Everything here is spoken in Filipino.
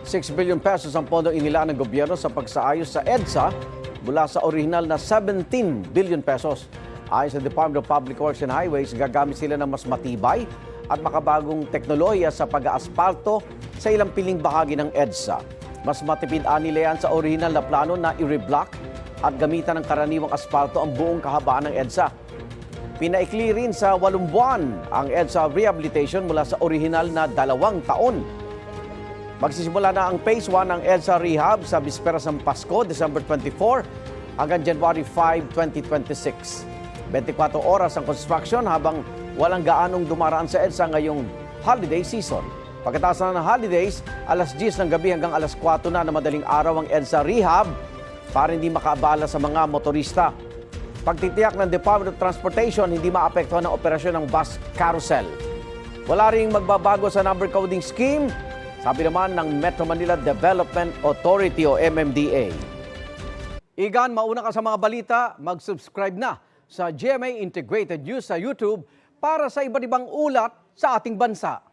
6 billion pesos ang pondo inilaan ng gobyerno sa pagsaayos sa EDSA mula sa orihinal na 17 billion pesos. Ayon sa Department of Public Works and Highways, gagamit sila ng mas matibay at makabagong teknolohiya sa pag-aaspalto sa ilang piling bahagi ng EDSA. Mas matipid nila yan sa orihinal na plano na i-reblock at gamitan ng karaniwang aspalto ang buong kahabaan ng EDSA. Pinaikli rin sa 8 buwan ang EDSA rehabilitation mula sa orihinal na 2 taon. Magsisimula na ang Phase 1 ng EDSA Rehab sa bisperas ng Pasko, December 24 hanggang January 5, 2026. 24 oras ang construction habang walang gaanong dumaraan sa EDSA ngayong holiday season. Pagkatapos na ng holidays, alas 10 ng gabi hanggang alas 4 na madaling araw ang EDSA Rehab para hindi makaabala sa mga motorista. Pagtitiyak ng Department of Transportation, hindi maapektuhan ang operasyon ng bus carousel. Wala ring magbabago sa number coding scheme, sabi naman ng Metro Manila Development Authority o MMDA. Igan, mauna ka sa mga balita, mag-subscribe na sa GMA Integrated News sa YouTube para sa iba't ibang ulat sa ating bansa.